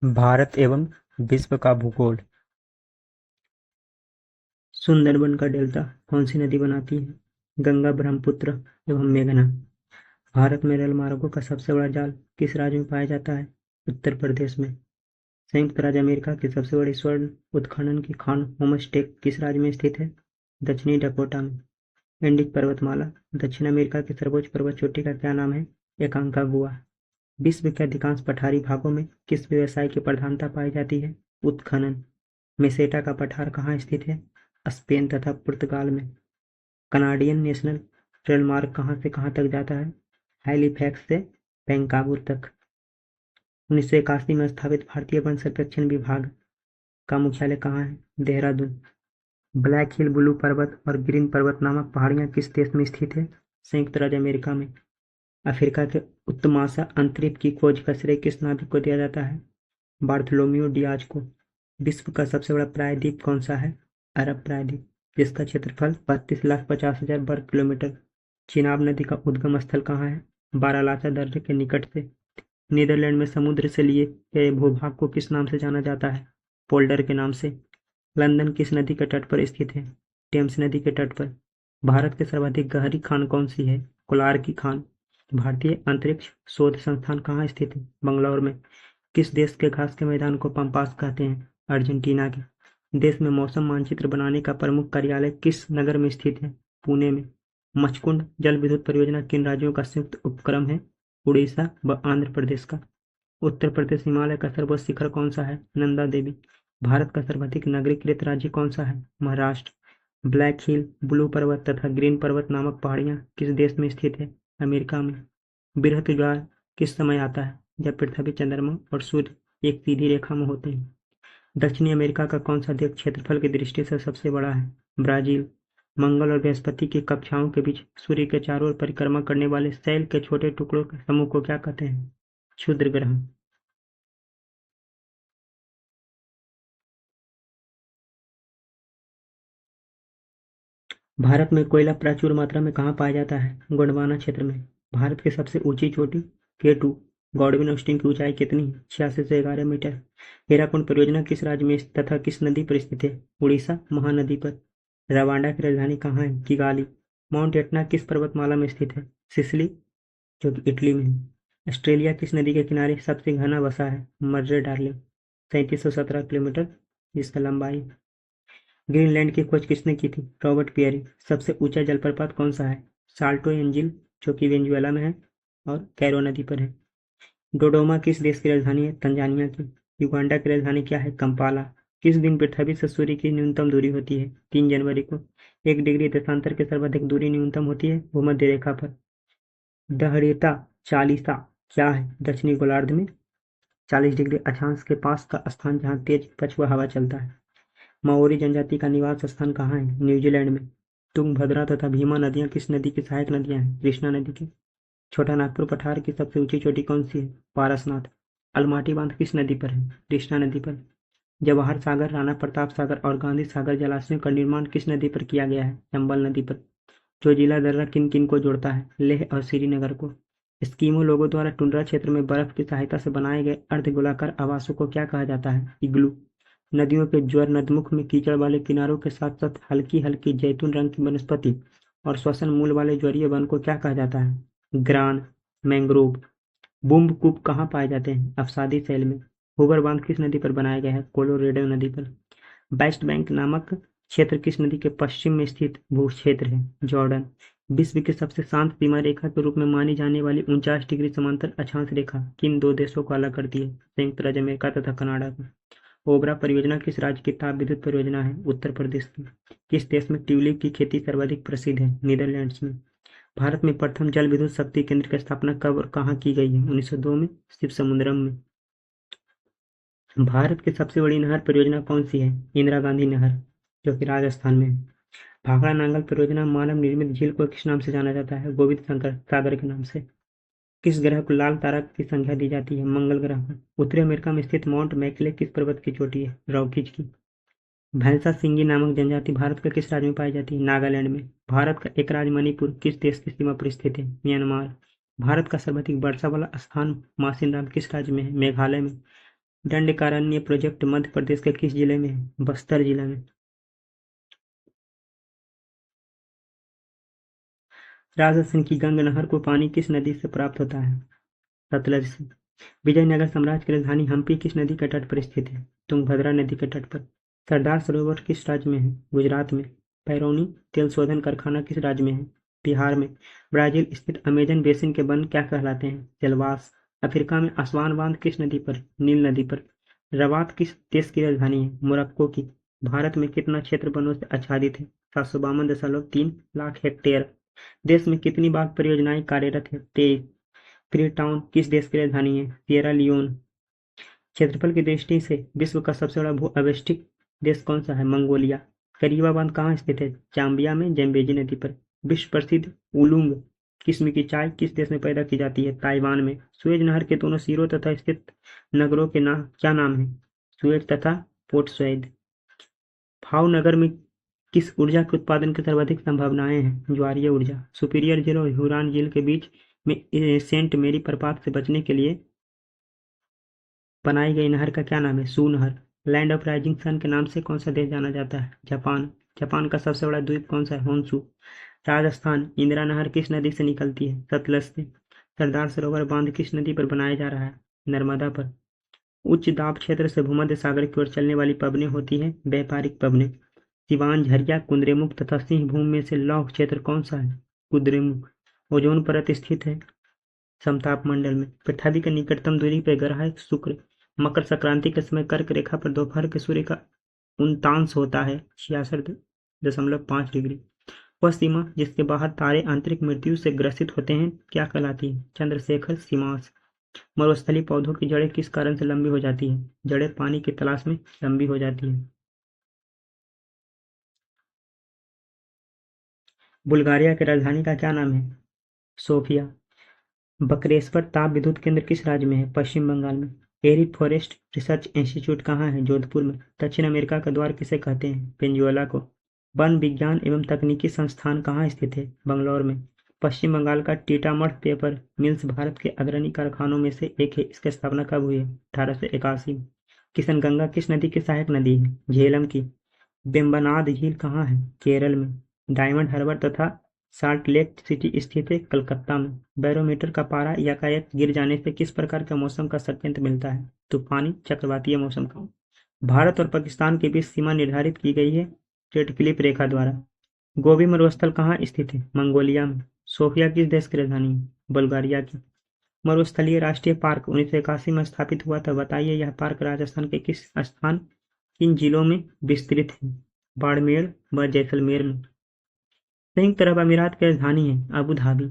भारत एवं विश्व का भूगोल। सुंदरबन का डेल्टा कौन सी नदी बनाती है? गंगा, ब्रह्मपुत्र एवं मेघना। भारत में रेल मार्गों का सबसे बड़ा जाल किस राज्य में पाया जाता है? उत्तर प्रदेश में। संयुक्त राज्य अमेरिका की सबसे बड़ी स्वर्ण उत्खनन की खान होमस्टेक किस राज्य में स्थित है? दक्षिणी डकोटा में। एंडीज पर्वतमाला दक्षिण अमेरिका की सर्वोच्च पर्वत चोटी का क्या नाम है? एकांकागुआ। विश्व के अधिकांश पठारी भागों में किस व्यवसाय की प्रधानता पाई जाती है? उत्खनन। मेसेटा का पठार कहाँ स्थित है? स्पेन तथा पुर्तगाल में। कनाडियन नेशनल रेलमार्ग कहाँ से कहाँ तक जाता है? हैलिफैक्स से वैंकावर तक। 1981 में स्थापित भारतीय वन सर्वेक्षण विभाग का मुख्यालय कहाँ है? देहरादून। ब्लैक हिल ब्लू पर्वत और ग्रीन पर्वत नामक पहाड़ियाँ किस देश में स्थित है? संयुक्त राज्य अमेरिका में। अफ्रीका के उत्तमाशा अंतरिक्ष की खोज का श्रेय किस नाविक को दिया जाता है? बार्थोलोम्यू डियाज को। विश्व का सबसे बड़ा प्रायद्वीप कौन सा है? अरब प्रायद्वीप, जिसका क्षेत्रफल 32,50,000 वर्ग किलोमीटर। चिनाब नदी का उद्गम स्थल कहाँ है? बारालाचा दर्रे के निकट से। नीदरलैंड में समुद्र से लिए गए भूभाग को किस नाम से जाना जाता है? पोल्डर के नाम से। लंदन किस नदी के तट पर स्थित है? टेम्स नदी के तट पर। भारत की सर्वाधिक गहरी खान कौन सी है? कोलार की खान। भारतीय अंतरिक्ष शोध संस्थान कहाँ स्थित है? बंगलौर में। किस देश के घास के मैदान को पम्पास कहते हैं? अर्जेंटीना के। देश में मौसम मानचित्र बनाने का प्रमुख कार्यालय किस नगर में स्थित है? पुणे में। मचकुंड जल विद्युत परियोजना किन राज्यों का संयुक्त उपक्रम है? उड़ीसा व आंध्र प्रदेश का। उत्तर प्रदेश हिमालय का सर्वोच्च शिखर कौन सा है? नंदा देवी। भारत का सर्वाधिक नगरीकृत राज्य कौन सा है? महाराष्ट्र। ब्लैक हिल ब्लू पर्वत तथा ग्रीन पर्वत नामक पहाड़ियाँ किस देश में स्थित है? अमेरिका में। बृहत ज्वार किस समय आता है? जब पृथ्वी, चंद्रमा और सूर्य एक सीधी रेखा में होते हैं। दक्षिणी अमेरिका का कौन सा देश क्षेत्रफल की दृष्टि से सबसे बड़ा है? ब्राजील। मंगल और बृहस्पति की कक्षाओं के बीच सूर्य के चारों ओर परिक्रमा करने वाले शैल के छोटे टुकड़ों के समूह को क्या कहते हैं? क्षुद्र ग्रह। भारत में कोयला प्रचुर मात्रा में कहाँ पाया जाता है? गोंडवाना क्षेत्र में। भारत की सबसे ऊंची चोटी K2 गॉडविन ऑस्टिन की ऊंचाई कितनी है? 8611 मीटर। हीराकुंड परियोजना किस राज्य में तथा किस नदी पर स्थित है? उड़ीसा महानदी पर। रवांडा की राजधानी कहाँ है? किगाली। माउंट एटना किस पर्वतमाला में स्थित है? सिसिली, जो कि इटली में है। ऑस्ट्रेलिया किस नदी के किनारे सबसे घना बसा है? मर्रे डार्लिंग, 3717 किलोमीटर जिसका लंबाई। ग्रीनलैंड की खोज किसने की थी? Robert Peary. सबसे ऊंचा जलप्रपात कौन सा है? साल्टो एंजिल, जो कि वेनेजुएला में है और कैरो नदी पर है। डोडोमा किस देश की राजधानी है? तंजानिया की। युगांडा की राजधानी क्या है? कंपाला। किस दिन पृथ्वी से सूर्य की न्यूनतम दूरी होती है? 3 जनवरी को। 1 डिग्री देशांतर की सर्वाधिक दूरी न्यूनतम होती है भूमध्य रेखा पर। दहड़ेता चालीसा क्या है? दक्षिणी गोलार्ध में 40 डिग्री अक्षांश के पास का स्थान जहाँ तेज पछुआ हवा चलता है। माओरी जनजाति का निवास स्थान कहाँ है? न्यूजीलैंड में। तुंगभद्रा तथा भीमा नदियां किस नदी की सहायक नदियां हैं? कृष्णा नदी की। छोटा नागपुर पठार की सबसे ऊंची चोटी कौन सी है? पारसनाथ। अलमाटी बांध किस नदी पर है? कृष्णा नदी पर। जवाहर सागर, राणा प्रताप सागर और गांधी सागर जलाशयों का निर्माण किस नदी पर किया गया है? चंबल नदी पर। जोजिला दर्रा किन किन को जोड़ता है? लेह और श्रीनगर को। एस्किमो लोगों द्वारा टुंड्रा क्षेत्र में बर्फ की सहायता से बनाए गए अर्धगोलाकार आवासों को क्या कहा जाता है? इग्लू। नदियों के ज्वर नदमुख में कीचड़ वाले किनारों के साथ साथ हल्की हल्की जैतून रंग की वनस्पति और श्वसन मूल वाले ज्वरीय वन को क्या कहा जाता है? ग्रान। मैंग्रोव। बुम्बकूप कहाँ पाए जाते हैं? अवसादी शैल में। हूवर बांध किस नदी पर बनाया गया है? कोलोरेडो नदी पर। वेस्ट बैंक नामक क्षेत्र किस नदी के पश्चिम में स्थित भूक्षेत्र है? जॉर्डन। विश्व की सबसे शांत सीमा रेखा के रूप में मानी जाने वाली 49 डिग्री समांतर अक्षांश रेखा किन दो देशों को अलग करती है? संयुक्त राज्य अमेरिका तथा कनाडा को। ओबरा परियोजना किस राज्य की ताप विद्युत परियोजना है? उत्तर प्रदेश की। किस देश में ट्यूलिप की खेती सर्वाधिक प्रसिद्ध है? नीदरलैंड्स में। भारत में प्रथम जल विद्युत शक्ति केंद्र की स्थापना कब और कहाँ की गई है? 1902 में शिवसमुद्रम में। भारत की सबसे बड़ी नहर परियोजना कौन सी है? इंदिरा गांधी नहर, जो कि राजस्थान में है। भाखड़ा नांगल परियोजना मानव निर्मित झील को किस नाम से जाना जाता है? गोविंद शंकर सागर के नाम से। किस ग्रह को लाल तारा की संख्या दी जाती है? मंगल ग्रह को। उत्तरी अमेरिका में स्थित माउंट मैकले किस पर्वत की चोटी है? रॉकीज की। भैंसा सिंगी नामक जनजाति भारत के किस राज्य में पाई जाती है? नागालैंड में। भारत का एक राज्य मणिपुर किस देश की सीमा पर स्थित है? म्यांमार। भारत का सर्वाधिक वर्षा वाला स्थान मासिनराम किस राज्य में है? मेघालय में। दंडकारण्य प्रोजेक्ट मध्य प्रदेश के किस जिले में है? बस्तर जिला में। राजस्थान की गंग नहर को पानी किस नदी से प्राप्त होता है? सतलज से। विजयनगर साम्राज्य की राजधानी हम्पी किस नदी के तट पर स्थित है? तुंगभद्रा नदी के तट पर। सरदार सरोवर किस राज्य में है? गुजरात में। पैरोनी तेल शोधन कारखाना किस राज्य में है? बिहार में। ब्राजील स्थित अमेजन बेसिन के वन क्या कहलाते हैं? जलवास। अफ्रीका में असवान बांध किस नदी पर? नील नदी पर। रबात किस देश की राजधानी है? मोरक्को की। भारत में कितना क्षेत्र वनों से आच्छादित है? 752.3 लाख हेक्टेयर। देश में कितनी बाघ परियोजनाएं कार्यरत है? 23। फ्रीटाउन किस देश की राजधानी है? Sierra Leone. क्षेत्रफल की दृष्टि से विश्व का सबसे बड़ा भू-आवष्टिक देश कौन सा है? मंगोलिया। करीबा बांध कहाँ स्थित है? जाम्बिया में जम्बेजी नदी पर। विश्व प्रसिद्ध उलुंग किस्म की चाय किस देश में पैदा की जाती है? ताइवान में। सुएज नहर के दोनों सिरों तथा स्थित नगरों के क्या नाम है? सुएज तथा पोर्ट सैद। भावनगर में किस ऊर्जा के उत्पादन की सर्वाधिक संभावनाएं हैं? ज्वारीय ऊर्जा। सुपीरियर झील और हुरान झील के बीच में सेंट मेरी प्रपात से बचने के लिए बनाई गई नहर का क्या नाम है? सू नहर। लैंड ऑफ राइजिंग सन के नाम से कौन सा देश जाना जाता है? जापान। जापान का सबसे बड़ा द्वीप कौन सा है? होन्शु। राजस्थान। इंदिरा नहर किस नदी से निकलती है? सतलज से। सरदार सरोवर बांध किस नदी पर बनाया जा रहा है? नर्मदा पर। उच्च दाब क्षेत्र से भूमध्य सागर की ओर चलने वाली पवनें होती हैं व्यापारिक पवनें। सिवान, झरिया, कुद्रेमुख तथा सिंहभूम में से लौह क्षेत्र कौन सा है? कुद्रेमुख। ओजोन परत स्थित है समताप मंडल में। पृथ्वी के निकटतम दूरी पर ग्रह है शुक्र। मकर संक्रांति के समय कर्क रेखा पर दोपहर के सूर्य का उन्तांश होता है 66.5 डिग्री। वह सीमा जिसके बाहर तारे आंतरिक मृत्यु से ग्रसित होते हैं क्या कहलाती है? चंद्रशेखर सीमांश। मरुस्थलीय पौधों की जड़ें किस कारण से लंबी हो जाती है? जड़ें पानी की तलाश में लंबी हो जाती है। बुल्गारिया की राजधानी का क्या नाम है? सोफिया। बकरेश्वर ताप विद्युत केंद्र किस राज्य में है? पश्चिम बंगाल में। एरी फॉरेस्ट रिसर्च इंस्टीट्यूट कहाँ है? जोधपुर में। दक्षिण अमेरिका का द्वार किसे कहते हैं? पेंजुला को। वन विज्ञान एवं तकनीकी संस्थान कहाँ स्थित है? बंगलौर में। पश्चिम बंगाल का टीटामठ पेपर मिल्स भारत के अग्रणी कारखानों में से एक है। इसकी स्थापना कब हुई है? 1881 में। किशनगंगा किस नदी की सहायक नदी है? झेलम की। वेम्बनाड झील कहाँ है? केरल में। डायमंड हार्बर तथा साल्ट लेक सिटी स्थित है कलकत्ता में। बैरोमीटर का पारा एकाएक गिर जाने से किस प्रकार के मौसम का संकेत मिलता है? तूफानी चक्रवातीय मौसम का। भारत और पाकिस्तान के बीच सीमा निर्धारित की गई है रेड क्लिफ रेखा द्वारा। गोबी मरुस्थल कहाँ स्थित है? मंगोलिया में। सोफिया किस देश की राजधानी है? बुल्गारिया की। मरुस्थलीय राष्ट्रीय पार्क 1981 में स्थापित हुआ था। बताइए यह पार्क राजस्थान के किस स्थान किन जिलों में विस्तृत है? बाड़मेर व जैसलमेर में। संयुक्त अरब अमीरात की राजधानी है अबू धाबी।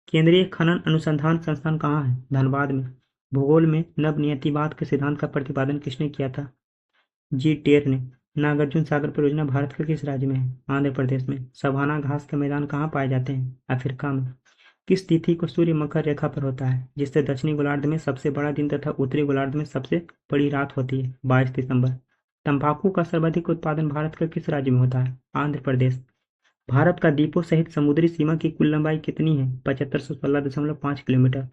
केंद्रीय खनन अनुसंधान संस्थान कहाँ है? धनबाद में। भूगोल में नवनियतिवाद के सिद्धांत का प्रतिपादन किसने किया था? जी टेर ने। नागार्जुन सागर परियोजना भारत के किस राज्य में है? आंध्र प्रदेश में। सवाना घास के मैदान कहाँ पाए जाते हैं? अफ्रीका में। किस तिथि को सूर्य मकर रेखा पर होता है जिससे दक्षिणी गोलार्ध में सबसे बड़ा दिन तथा उत्तरी गोलार्ध में सबसे बड़ी रात होती है? 22 दिसंबर। तंबाकू का सर्वाधिक उत्पादन भारत के किस राज्य में होता है? आंध्र प्रदेश। भारत का द्वीपों सहित समुद्री सीमा की कुल लंबाई कितनी है? 7516.5 किलोमीटर।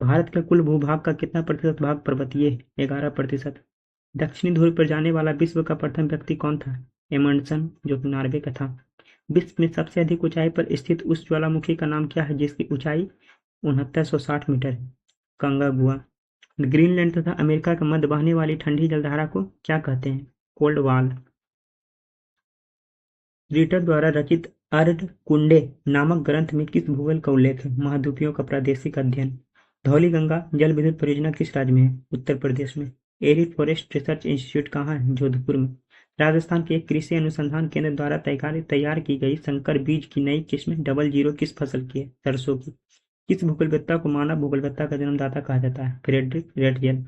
भारत के कुल भूभाग का कितना प्रतिशत भाग पर्वतीय है? 11%। दक्षिणी ध्रुव पर जाने वाला विश्व का प्रथम व्यक्ति कौन था? एमंडसन, जो कि नॉर्वे का था। विश्व में सबसे अधिक ऊंचाई पर स्थित उस ज्वालामुखी का नाम क्या है जिसकी ऊंचाई 6960 मीटर है? कंगागुआ। ग्रीनलैंड तथा अमेरिका के मध्य बहने वाली ठंडी जलधारा को क्या कहते हैं? Cold wall. रिटर द्वारा रचित अर्धकुंडे नामक ग्रंथ में किस भूगोल का उल्लेख है? महाद्वीपों का प्रादेशिक अध्ययन। धौलीगंगा जल विद्युत परियोजना किस राज्य में है? उत्तर प्रदेश में। एरी फॉरेस्ट रिसर्च इंस्टीट्यूट कहाँ है? जोधपुर में। राजस्थान के एक कृषि अनुसंधान केंद्र द्वारा तैयार की गई संकर बीज की नई किस्म 00 किस फसल की है? सरसों की। किस भूगोलवेत्ता को मानव भूगोलवेत्ता का जन्मदाता कहा जाता है? Frederick Ratzel.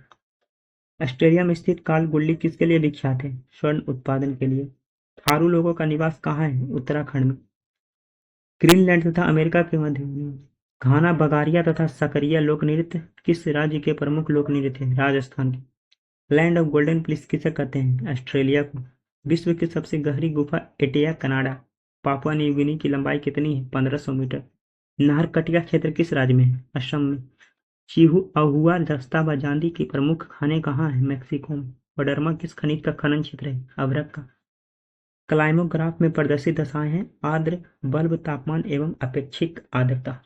ऑस्ट्रेलिया में स्थित काल गुल्ली किसके लिए विख्यात है? स्वर्ण उत्पादन के लिए। थारू लोगों का निवास कहाँ है? उत्तराखंड में। ग्रीनलैंड तथा अमेरिका के मध्य में घाना बगारिया तथा सकरिया लोक नृत्य किस राज्य के प्रमुख लोक नृत्य हैं? राजस्थान के। लैंड ऑफ गोल्डन प्लिस किसे कहते हैं? ऑस्ट्रेलिया को। विश्व की सबसे गहरी गुफा एटिया कनाडा। पापुआ न्यू गिनी की लंबाई कितनी है? 1500 मीटर। नाहरकटिया क्षेत्र किस राज्य में है? असम में। चिहुआहुआ जस्ता व चांदी के प्रमुख खाने कहाँ हैं? मैक्सिको में। कोडरमा किस खनिज का खनन क्षेत्र है? अभ्रक का। क्लाइमोग्राफ में प्रदर्शित दशाएं हैं: आर्द्र, बल्ब तापमान एवं अपेक्षिक आर्द्रता।